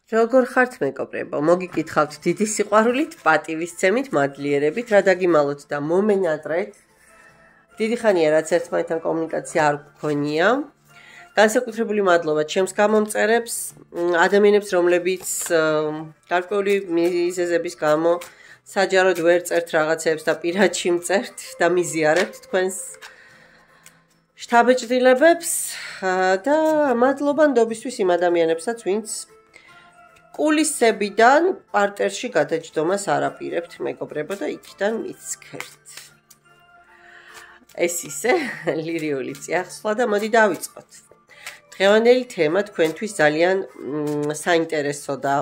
როგორ ხართ მეგობრებო? მოგიკითხავთ დიდი სიყვარულით, პატივისცემით, მადლიერებით, რა დაგიმალოთ და მომენატრეთ. დიდი ხანია რაც ერთმანეთთან კომუნიკაცია არ გქონია. განსაკუთრებული მადლობა ჩემს გამომწერებს, ადამიანებს, რომლებიც გარკვეული მიზეზების გამო საჯაროდ ვერ წერთ რაღაცებს და პირადში მწერთ და მიზიარებთ თქვენს შთაბეჭდილებებს და მადლობა ნდობისთვის იმ ადამიანებსაც, ვინც კულისებიდან პარტერში გადაჯდომას არ აპირებთ მეგობრებო და იქიდან მიცქერთ. ეს ისე ლირიული წიაღსვლა და მოდი დავიწყოთ. დღევანდელი თემა თქვენთვის ძალიან საინტერესო და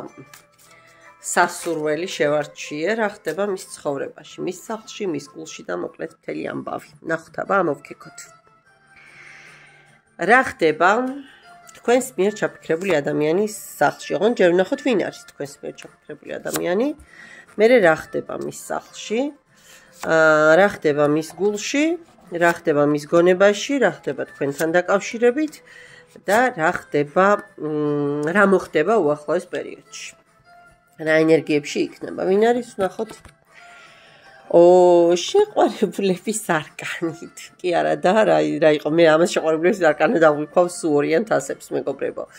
სასურველი შევარჩიე, რა ხდება მის ცხოვრებაში, მის სახლში, მის გულში და მოკლედ მთელი ამბავი. ნახოთ აბა მოვქეკოთ. რა ხდება თქვენს მიერ ჩაფიქრებული ადამიანის სახლში? ოღონდ ჯერ ვნახოთ ვინ არის თქვენს მიერ ჩაფიქრებული ადამიანი. მერე რა ხდება მის სახლში? რა ხდება მის გულში? რა ხდება მის გონებაში? რა ხდება თქვენთან დაკავშირებით? და რა მოხდება უახლოეს პერიოდში? რა ენერგიებში იქნება? ვინ არის ვნახოთ? შეყვარებულების არკანით. კი არა და რა იყო? მე ამას შეყვარებულების არკანით დავიქვავ სულ ორიან თასებს მეგობრებო.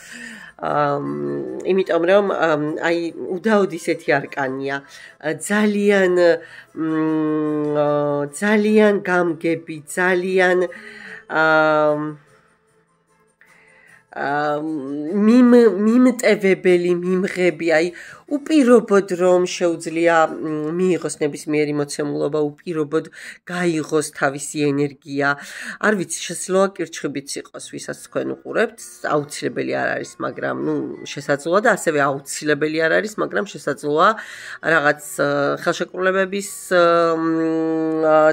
იმიტომ რომ აი უდაოდ ისეთი არკანია. ძალიან გამგები, ძალიან მიმტევებელი, მიმღები, აი უპირობოდ რომ შეუძლია მიიღოს ნებისმიერი მოცემულობა, უპირობოდ გაიღოს თავისი ენერგია. არ ვიცი, შესაძლოა კირჩხიბიც იყოს, ვისაც თქვენ უყურებთ, აუცილებელი არ არის, მაგრამ შესაძლოა და ასევე აუცილებელი არ არის, მაგრამ შესაძლოა რაღაც ხელშეკრულებების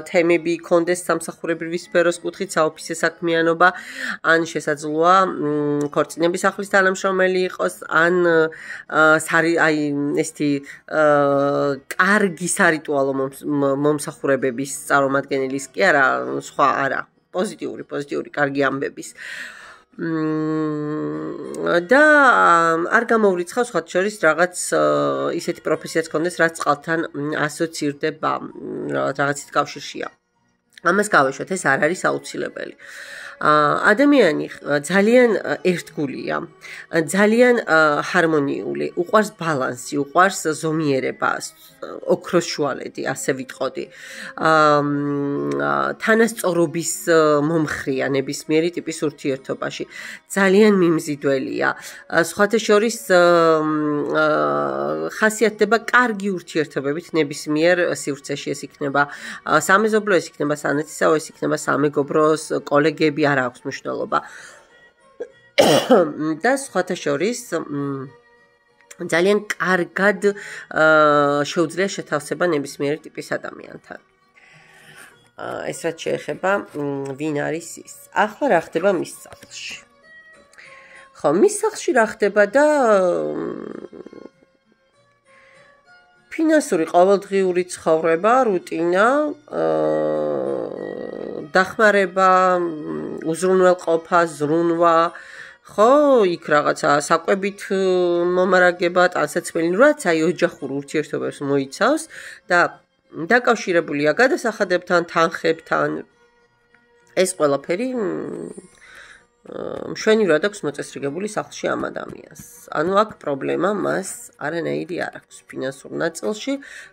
თემები იქონდეს სამსახურებრივი სფეროს კუთხით, საოფისე საქმიანობა, ან შესაძლოა ქორწინების ახლის თანამშრომელი იყოს, ან აი ესეთი კარგი სარიტუალო მომსახურებების წარმომადგენლის კი არა, სხვა არა, პოზიტიური კარგი ამბების. და არ გამოვრიცხავ სხვათა შორის რაღაც ისეთი პროფესიაც ქონდეს, რაც წყალთან ასოცირდება, რაღაცით კავშირშია. ამას გავეშვათ, ეს არ არის აუცილებელი. ადამიანი ძალიან ერთგულია, ძალიან ჰარმონიული, უყვარს ბალანსი, უყვარს ზომიერება, ოქროს შუალედი, ასე ვიტყოდი. თანასწორობის მომხრია ნებისმიერი ტიპის ურთიერთობაში. ძალიან მიმზიდველია. სხვათა შორის ხასიათდება კარგი ურთიერთობებით ნებისმიერ სივრცეში, ეს იქნება სამეზობლო, ეს იქნება სანათისაო, ეს იქნება სამეგობროს, კოლეგები, არ აქვს მნიშვნელობა. და სხვათა შორის ძალიან კარგად შეუძლია შეთავსება ნებისმიერი ტიპის ადამიანთან. ეს რაც შეეხება ვინ არის ის. ახლა რა ხდება მის სახლში? ხო, მის სახლში რა ხდება და ფინანსური ყოველდღიური ცხოვრება, რუტინა, დახმარება, უზრუნველყოფა, ზრუნვა, ხო, იქ რაღაცა საკვებით მომარაგება, ტანსაცმელი, რაც აი ოჯახურ ურთიერთობებს მოიცავს და დაკავშირებულია გადასახადებთან, თანხებთან. ეს ყველაფერი მშვენივრად აქვს მოწესრიგებული სახლში ამ ადამიანს. ანუ აქ პრობლემა მას არანაირი არ აქვს ფინანსურ ნაწილში,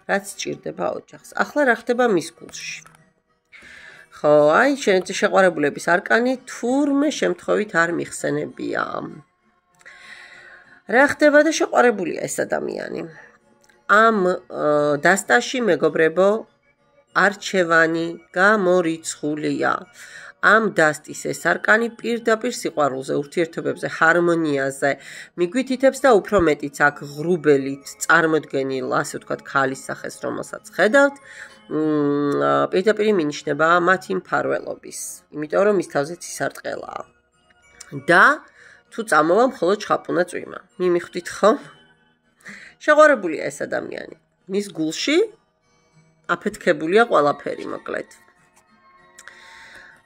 რაც სჭირდება ოჯახს. ახლა რა ხდება მის გულში? ხო, აი შეყვარებულების არკანი თურმე შემთხვევით არ მიხსენებია. რა ხდება და შეყვარებულია ეს ადამიანი? ამ დასტაში მეგობრებო, არჩევანი გამორიცხულია. ამ დასტის ეს არკანი პირდაპირ სიყვარულზე, ურთიერთობებზე, ჰარმონიაზე მიგვითითებს და უფრო მეტიც აქ ღრუბელით წარმოდგენილ, ასე ვთქვათ, ქალის სახეს, რომელსაც ხედავთ, პირდაპირ მინიშნება მათი მფარველობის, იმიტომ რომ მის თავზე ცისარტყელაა. და თუ წამოვა მხოლოდ ჩხაპუნა წვიმა. მიმიხვდით ხო? შეყვარებულია ეს ადამიანი. მის გულში აფეთქებულია ყველაფერი, მოკლედ.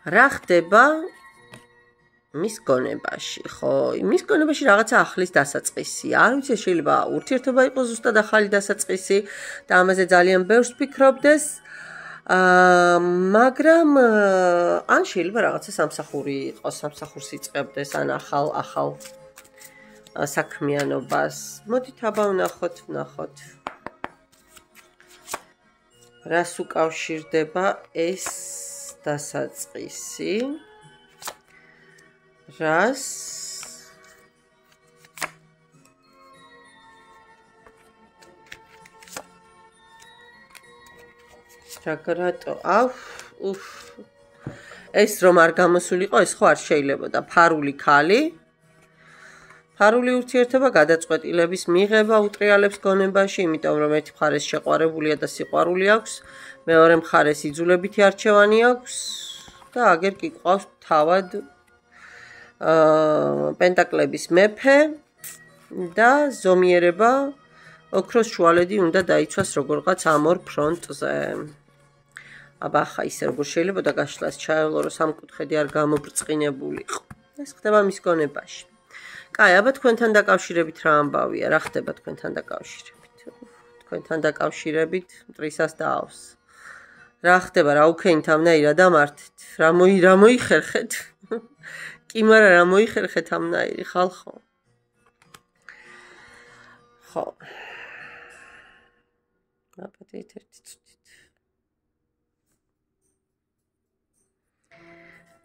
რა ხდება მის გონებაში, ხო, მის გონებაში რაღაცა ახლის დასაწყისია. არ ვიცი, შეიძლება ურთიერთობა იყოს ზუსტად ახალი დასაწყისი და ამაზე ძალიან ბევრს ვფიქრობდეს. მაგრამ ან შეიძლება რაღაცა სამსახური იყოს, სამსახურს იწყებდეს, ან ახალ საქმიანობას. მოდით აბა ვნახოთ. რას უკავშირდება ეს დასაწყისი? რას რაგრატო ეს რომ არ გამოსულიყო, ეს ხო არ შეიძლებოდა. ფარული ქალი, ფარული ურთიერთობა გადაწყვეტილების მიღება უტრიალებს გონებაში, იმიტომ რომ ერთი მხარეს შეყვარებულია და სიყვარული აქვს, მეორე მხარეს იძულებითი არჩევანი აქვს და აგერ კი ყავს თავად პენტაკლების მეფე და ზომიერება ოქროს შუალედი უნდა დაიცვას როგორღაც ამ ორ ფრონტზე. აბა ხა ისე როგორ შეიძლება და გაშლას ჩაევლო რომ სამკუთხედი არ გამობრწყინებულიყო. ეს ხდება მის გონებაში. კაი, აბა თქვენთან დაკავშირებით რა ამბავია? რა ხდება თქვენთან დაკავშირებით? თქვენთან დაკავშირებით მტრისას დაავს. რა ხდება, რა უქენით ამნაირად დამართეთ? რა მოიხერხეთ? კი, მაგრამ რა მოიხერხეთ ამნაირი ხალხო? ხო. აპატიეთ ერთი წუთით.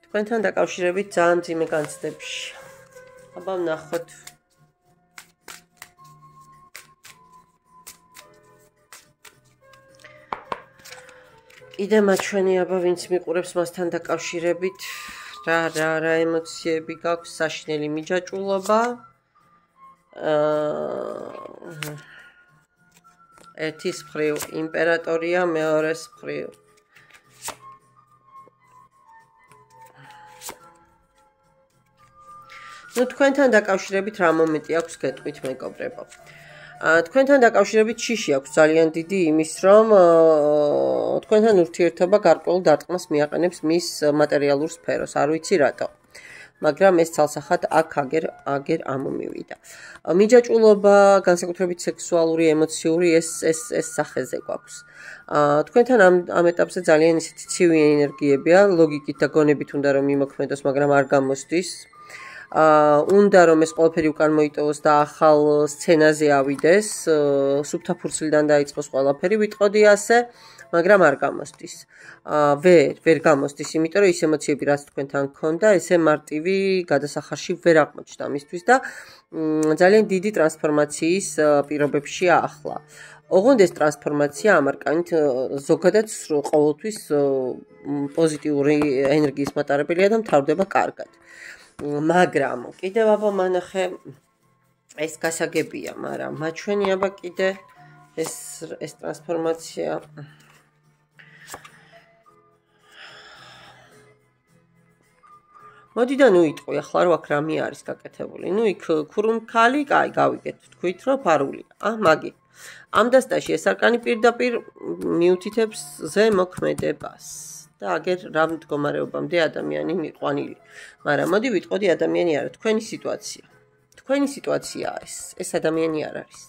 თქვენთან დაკავშირებით ძალიან ძიმე განცდებში. აბა ვნახოთ. კიდე მაჩვენი აბა ვინც მიყურებს მასთან დაკავშირებით რა ემოციები გაქვს, საშინელი მიჯაჭვულობა. ერთის მხრივ იმპერატორია, მეორეს მხრივ თქვენთან დაკავშირებით რა მომენტი აქვს გეტყვით მეგობრებო. თქვენთან დაკავშირებით შიში აქვს ძალიან დიდი იმის, რომ თქვენთან ურთიერთობა გარკვეულ დარტყმას მიაყენებს მის მატერიალურ სფეროს, არ ვიცი რატო. მაგრამ ეს ცალსახად აქ აგერ ამომივიდა. მიჯაჭვულობა, განსაკუთრებით სექსუალური, ემოციური ეს სახეზე გვაქვს. თქვენთან ამ ეტაპზე ძალიან ისეთი ცივი ენერგიებია, ლოგიკით და გონებით უნდა რომ იმოქმედოს, მაგრამ არ გამოსდის. უნდა რომ ეს ყველაფერი უკან მოიტოვოს და ახალ სცენაზე ავიდეს, სუფთა ფურცლიდან დაიწყოს ყველაფერი, ვიტყოდი ასე, მაგრამ არ გამოსდის. ვერ გამოსდის, იმიტომ რომ ის ემოციები რაც თქვენთან გქონდა, ესე მარტივი გადასახარში ვერ აღმოჩნდა მისთვის და ძალიან დიდი ტრანსფორმაციის პირობებშია ახლა. ოღონდ ეს ტრანსფორმაცია ამარკანით ზოგადად ყოველთვის პოზიტიური ენერგიის მატარებელია და მთავრდება კარგად. მაგრამ კიდევ აბა მანახე ეს გასაგებია, მაგრამ მაჩვენი აბა კიდე ეს ტრანსფორმაცია მოდი და ნუ იტყვი ახლა რო აქ რამე არის გაკეთებული. ნუ იქ ქურუმ ქალი, კაი, გავიგეთ, თქვით რომ ფარულია. მაგი. ამ დასტაში ეს არკანი პირდაპირ მიუთითებს ზემოქმედებას. და აგერ რა მდგომარეობამდე ადამიანი მიყვანილი. მაგრამ მოდი ვიტყოდი ადამიანი არა, თქვენი სიტუაცია. თქვენი სიტუაცია არის, ეს ადამიანი არ არის.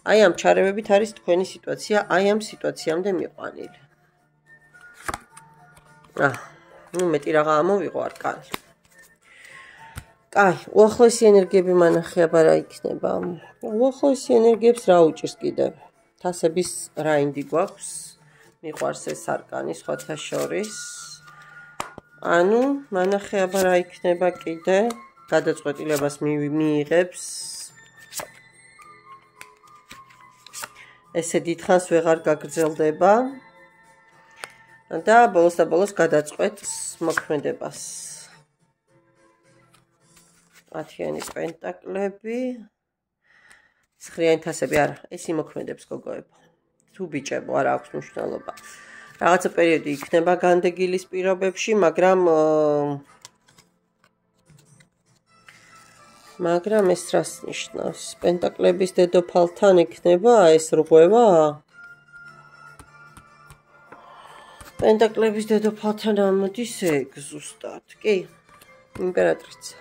აი ამ ჩარევებით არის თქვენი სიტუაცია, აი ამ სიტუაციამდე მიყვანილი. ნუ მეტი რაღა ამოვიღო არკანი. კაი, უახლოესი ენერგიები მანახე აბა რა იქნება. უახლოესი ენერგიებს რა უჭირს კიდე? თასების რაინდი გვაქვს. მიყვარს ეს არკანი სხვათა შორის. ანუ მანახე აბა რა იქნება კიდე? გადაწყვეტილებას მიიღებს. ესე დიდხანს ვეღარ გაგრძელდება. და ბოლოს გადაწყვეტს მოქმედებას. 10-იანი პენტაკლები. ცხრიანი თასები არა, ეს იმოქმედებს გოგოებო. თუ ბიჭებო, არა აქვს მნიშვნელობა. რაღაცა პერიოდი იქნება განდეგილის პირობებში, მაგრამ ეს რას ნიშნავს? პენტაკლების დედოფალთან იქნება ეს რღვევა? პენტაკლების დედოფალთან ამოდის ეგ ზუსტად, კი. იმპერატრიცა.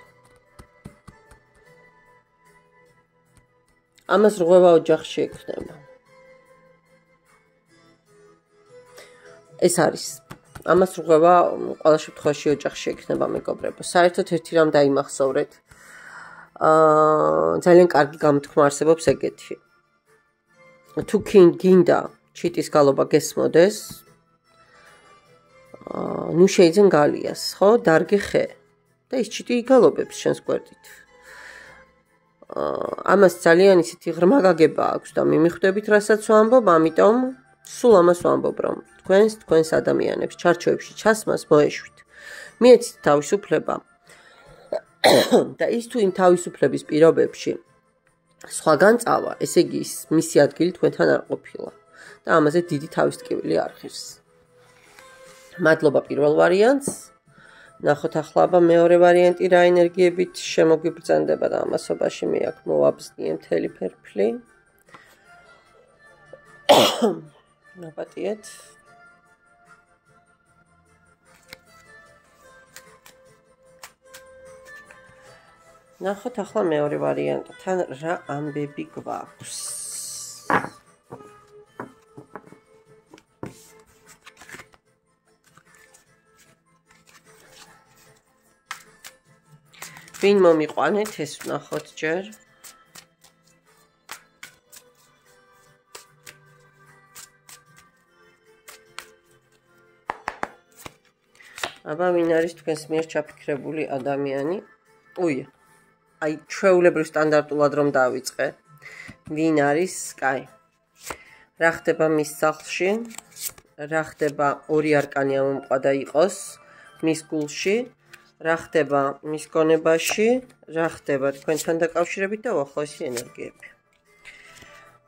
ამას რღვევა ოჯახში ექნება. ეს არის. ამას რღვევა ყველა შემთხვევაში ოჯახში ექნება მეგობრებო. საერთოდ ერთი რამ დაიმახსოვრეთ. ძალიან კარგი გამოთქმა არსებობს ეგეთი. თუ გინდა ჩიტის გალობა გესმოდეს, ნუ შეიძლება გალიას, ხო? დარგი ხე. და ის ჩიტი იგალობებს შენს გვერდით. ამას ძალიან ისეთი ღრმა გაგება აქვს და მიმიხვდებით, რასაც ვამბობ, ამიტომ სულ ამას ვამბობ, რომ თქვენს ადამიანებს ჩარჩოებში ჩასმას მოეშვით. მიეცით თავისუფლება და ის თუ იმ თავისუფლების პირობებში სხვაგან წავა, ესე იგი მისი ადგილი თქვენთან არ ყოფილა და ამაზე დიდი თავისტკივილი არ ღირს. მადლობა პირველ ვარიანტს. ნახოთ ახლა მეორე ვარიანტი რა ენერგიებით შემოგვიბრძანდება და ამასობაში მე აქ მოვაბზნიე მთელი ფერფლი. ნაპატიეთ. ნახოთ ახლა მეორე ვარიანტთან რა ამბები გვაქვს. ვინ მომიყვანეთ ეს ვნახოთ ჯერ. აბა ვინ არის თქვენს მიერ ჩაფიქრებული ადამიანი? უი. აი ჩვეულებრივ სტანდარტულად რომ დავიწყე. ვინ არის? კაი. რა ხდება მის სახლში? რა ხდება ორი არკანი ამომყვადა იყოს მის გულში? რა ხდება მის გონებაში? რა ხდება თქვენთან დაკავშირებით და უახლოესი ენერგიები?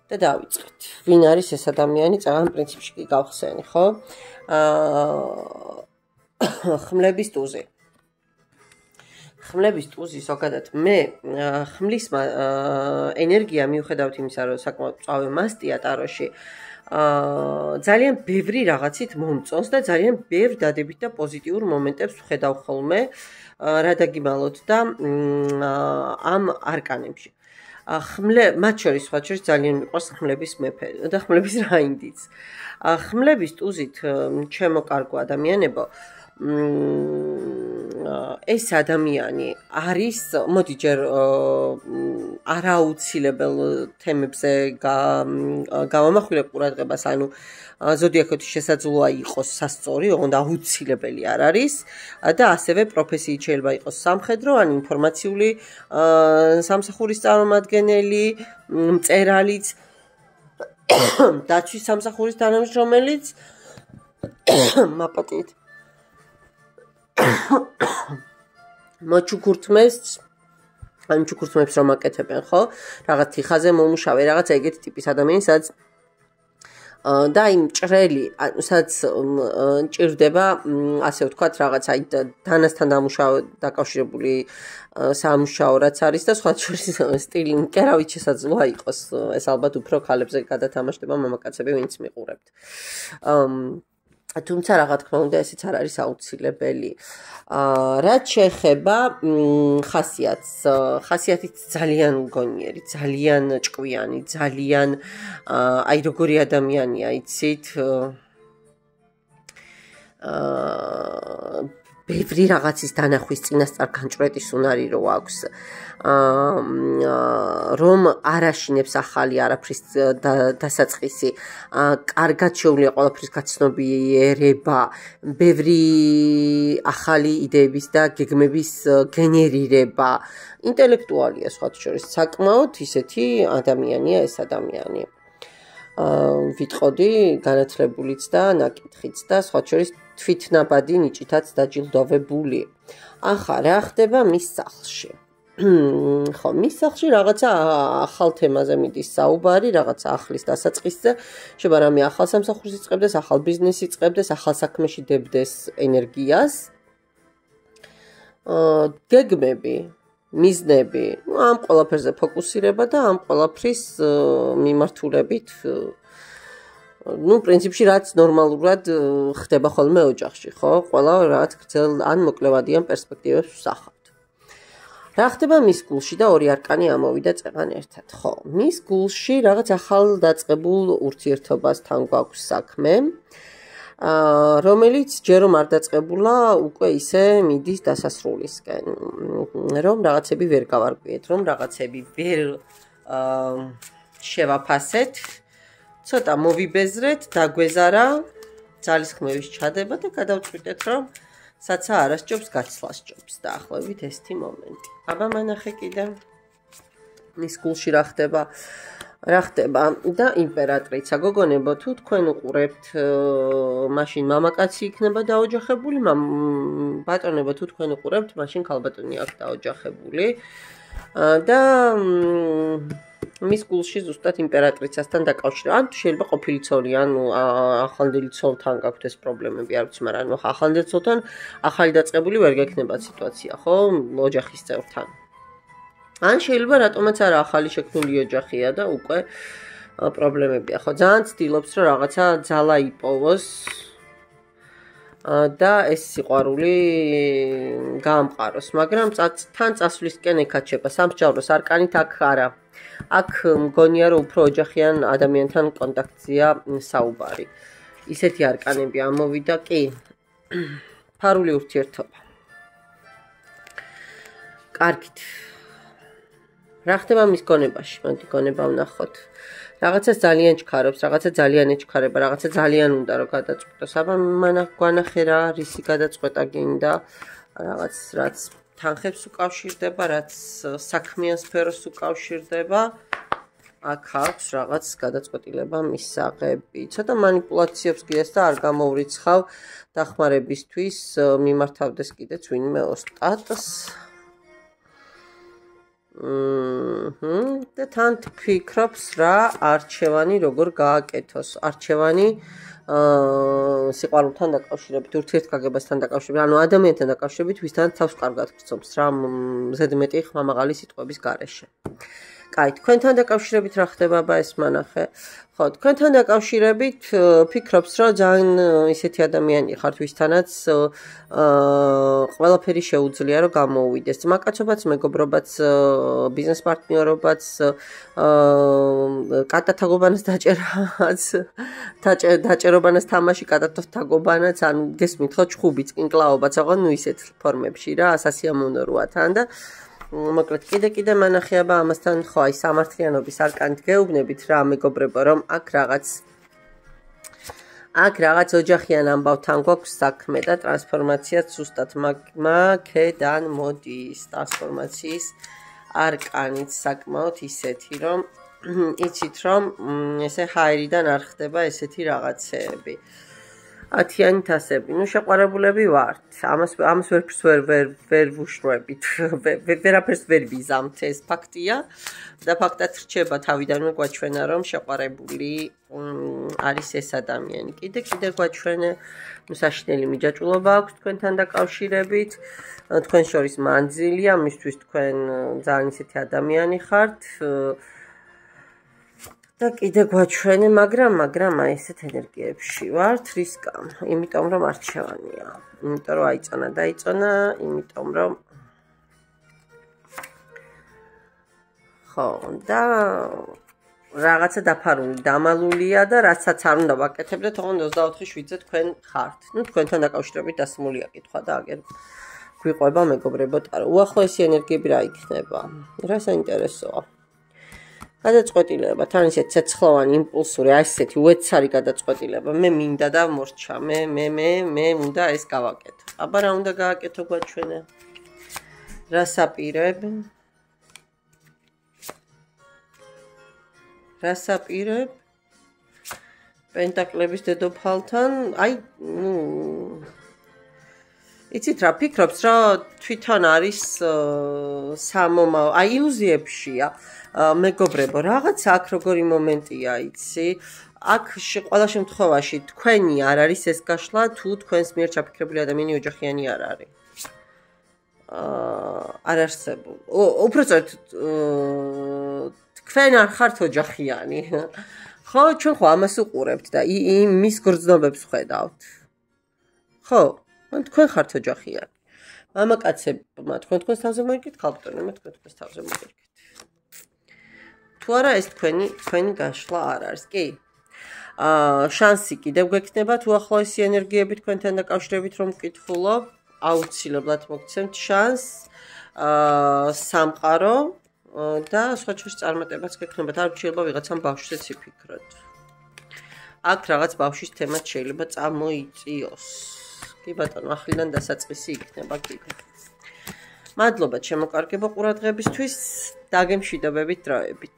და დავიწყეთ. ვინ არის ეს ადამიანი? წაღან პრინციპში კი გავხსენი, ხო? ხმლების ტუზი. ხმლების ტუზი ზოგადად მე ხმლის ენერგია მიუხედავთ იმისა, რომ საკმაოდ წავე მასტია ტაროში, ძალიან ბევრი რაღაცით მომწონს და ძალიან ბევრ დადებით და პოზიტიურ მომენტებს ვხედავ ხოლმე რა დაგიმალოთ და ამ არკანებში. მათ შორის ძალიან მიყვარს ხმლების მეფე და ხმლების რაინდიც. ხმლების ტუზით ჩემო კარგო ადამიანებო ეს ადამიანი არის, მოდი ჯერ არაუცილებელ თემებზე გავამახვილებ ყურადღებას, ანუ ზოდიაქოთი შესაძლოა იყოს სასწორი, ოღონდ აუცილებელი არ არის და ასევე პროფესიით შეიძლება იყოს სამხედრო, ან ინფორმაციული სამსახურის წარმომადგენელი, მწერალიც, დაცვის სამსახურის თანამშრომელიც, მაპატიეთ მოჩუქურთმეს ან ჩუქურთმებს რომ აკეთებენ, ხო? რაღაც თიხაზე მომუშავე, რაღაც ეგეთი ტიპის ადამიანი, სადაც და იმ ჭრელი, სადაც ჭირდება, ასე ვთქვათ, რაღაც აი დანასთან დაკავშირებული სამუშაო რაც არის და სხვა შორის სტილი კერავით შესაძლოა იყოს. ეს ალბათ უფრო ქალებზე გადათამაშდება მამაკაცები, ვინც მიყურებთ. თუმცა რა თქმა უნდა ესეც არ არის აუცილებელი. რაც შეეხება ხასიათს, ხასიათით ძალიან გონიერი, ძალიან ჭკვიანი, ძალიან აი როგორი ადამიანია, იცით? ბევრი რაღაცის დანახვის წინასწარ განჭვრეტის უნარი რო აქვს. რომ არ აშინებს ახალი არაფრის დასაწყისი, კარგად შეუძლია ყველაფრის გაცნობიერება, ბევრი ახალი იდეების და გეგმების გენერირება, ინტელექტუალია სხვათა შორის, საკმაოდ ისეთი ადამიანია ეს ადამიანი. ვიტყოდი განათლებულიც და ნაკითხიც და სხვათა შორის თვითნაბადი ნიჭითაც დაჯილდოვებული. ახლა რა ხდება მის სახლში? ხო, მის სახლში რაღაცა ახალ თემაზე მიდის საუბარი, რაღაცა ახლის დასაწყისზე, შეიძლება რამე ახალ სამსახურს იწყებდეს, ახალ ბიზნესს იწყებდეს, ახალ საქმეში დებდეს ენერგიას. გეგმები, მიზნები, ამ ყველაფერზე ფოკუსირება და ამ ყველაფრის მიმართულებით ну, პრინციპში რაც ნორმალურად ხდება ხოლმე ოჯახში, ხო? ყველა რაც გრძელ ან მოკლევადიან პერსპექტივებს ვსახავთ. რა ხდება მის გულში და ორი არკანი ამოვიდა წეღან ერთად, ხო? მის გულში რაღაც ახალ დაწყებულ ურთიერთობასთან გვაქვს საქმე, რომელიც ჯერ რომ არ დაწყებულა, უკვე ისე მიდის დასასრულისკენ, რომ რაღაცები ვერ გავარკვიეთ, რომ რაღაცები ვერ შევაფასეთ, ცოტა მოვიბეზრეთ, დაგვეზარა, ძალისხმევის ჩადება და გადავწყვიტეთ, რომ საცა არასჯობს, გაცლას ჯობს. დაახლოებით ესეთი მომენტი. აბა მანახე კიდე მის გულში რა ხდება და იმპერატრიცა. გოგონებო, თუ თქვენ უყურებთ, მაშინ მამაკაცი იქნება დაოჯახებული, ბატონებო, თუ თქვენ უყურებთ, მაშინ ქალბატონი აქვს დაოჯახებული. და მის გულში ზუსტად იმპერატრიცასთან დაკავშირება. ან შეიძლება ყოფილი ცოლი, ან ახლანდელი ცოლთან გაქვთ ეს პრობლემები, არ ვიცი, მაგრამ ახლანდელ ცოლთან ახალი დაწყებული ვერ გექნებათ სიტუაცია, ხო? ოჯახის წევრთან. ან შეიძლება რატომაც არა ახალი შექმნილი ოჯახია და უკვე პრობლემებია, ხო? ძალიან ცდილობს, რომ რაღაცა ძალა იპოვოს და ეს სიყვარული გაამყაროს, მაგრამ თან წასვლისკენ ეკაჩება. სამსჯავროს არკანით აქ არა. აქ მგონია, რომ უფრო ოჯახიან ადამიანთან კონტაქტზეა საუბარი. ისეთი არკანები ამოვიდა, კი. ფარული ურთიერთობა. კარგით. რა ხდება მის გონებაში? მოდი გონება ვნახოთ. რაღაცა ძალიან ჩქარობს, რაღაცა ძალიან ეჩქარება, რაღაცა ძალიან უნდა რომ გადაწყვეტოს. აბა გვანახე რა, რისი გადაწყვეტა გინდა, რაღაც რაც თანხებს უკავშირდება, რაც საქმიან სფეროს უკავშირდება. აქ აქვს რაღაც გადაწყვეტილება მისაღები. ცოტა манипуляციებს კიდეც და არ გამოვრიცხავ დახმარებისთვის, მიმართავდეს კიდეც ვინმე ოსტატს. და თან ფიქრობს რა არჩევანი როგორ გააკეთოს. არჩევანი სიყვარულთან დაკავშირებით, ურთიერთგაგებასთან დაკავშირებით, ანუ ადამიანთან დაკავშირებით, ვისთან თავს კარგად გრძობს რა ზედმეტი ხმამაღალი სიტყვების გარეშე. კაი, თქვენთან დაკავშირებით რა ხდება, აბა ეს მანახე. ხო, თქვენთან დაკავშირებით ფიქრობს, რომ ძალიან ისეთი ადამიანი ხართ, ვისთანაც ყველაფერი შეუძლია, რომ გამოუვიდეს. მაკაცობაც, მეგობრობაც, ბიზნეს პარტნიორობაც, კატათაგობანაც დაჭერაც, დაჭერობანაც თამაში, კატათაგობანაც, ანუ გესმით ხო, ჩხუბიც, კინკლაობაც, აღარ ნუ ისეთ ფორმებში რა, სასიამოვნოა თან და მოკლედ კიდე მანახე აბა ამასთან ხო აი სამართლიანობის არკანით გეუბნებით რა მეგობრებო რომ აქ რაღაც ოჯახიან ამბავთან გვაქვს საქმე და ტრანსფორმაციაც ზუსტად მაგედან მოდის ტრანსფორმაციის არკანით საკმაოდ ისეთი რომ იცით რომ ესე ჰაერიდან არ ხდება ესეთი რაღაცეები ათიანით ასები. ნუ შეყვარებულები ვართ. ამას ვერაფერს ვერ ვუშროებით. ვერაფერს ვერ ვიზამთ, ეს ფაქტია. და ფაქტად რჩება თავიდანვე გვაჩვენა, რომ შეყვარებული არის ეს ადამიანი. კიდე გვაჩვენე, ნუ საშინელი მიჯაჭვულობა აქვს თქვენთან დაკავშირებით. თქვენ შორის მანძილია, მისთვის თქვენ ძალიან ისეთი ადამიანი ხართ. და კიდე გვაჩვენე, მაგრამ აი ესეთ ენერგიებში ვართ, რის გამო? იმიტომ რომ არჩევანია. იმიტომ რომ დაიწონა, იმიტომ რომ ხო, და რაღაცა დაფარული, დამალულია და რასაც არ უნდა ვაკეთებდეთ, ოღონდ 24/7-ზე თქვენ ხართ. ნუ თქვენთან დაკავშირებით დასმულია კითხვა და აგერ გვიყვება მეგობრებო ტარო. უახლოესი ენერგიები რა იქნება? რა საინტერესოა? გადაწყვეტილება, თან ისეთ ცეცხლოვანი იმპულსური, აი ესეთი უეცარი გადაწყვეტილება. მე მინდა და მორჩა, მე უნდა ეს გავაკეთო. აბა რა უნდა გააკეთო გვაჩვენე? რა საპირებ? პენტაკლების დედოფალთან, აი, იცით რა, ფიქრობს, რომ თვითონ არის სამომავლო, აი ილუზიებშია. მეგობრებო, რაღაც აქ როგორი მომენტია, იცი? აქ ყველა შემთხვევაში თქვენი არ არის ეს გაშლა, თუ თქვენს მიერ ჩაფიქრებული ადამიანი ოჯახიანი არ არის. არ არსებობს. უпростоრად თქვენ არ ხართ ოჯახიანი. ხო, ჩვენ ხო ამას უყურებთ და იმის გრძნობებს ვხედავთ. ხო, თქვენ ხართ ოჯახიან. მამაკაცებმა თქვენს თავზე მოიგეთ, ხალხტონებმა თქვენს თავზე მოიგეთ. თუ არა ეს თქვენი გაშლა არ არის. კი. შანსი კიდევ გვექნება თუ ახლოესი ენერგიები თქვენთან დაკავშირებით რომ ვკითხულობ, აუცილებლად მოგცემთ შანსს, სამყარო და სხვა ჩვენს წარმატებაც გექნებათ. არ შეიძლება ვიღაცამ ბავშვზეც იფიქროთ. აქ რაღაც ბავშვის თემაც შეიძლება წამოიწიოს. კი ბატონო, ახლიდან დასაწყისი იქნება კიდე. მადლობა ჩემო კარგებო ყურადღებისთვის, დაგემშვიდობებით დროებით.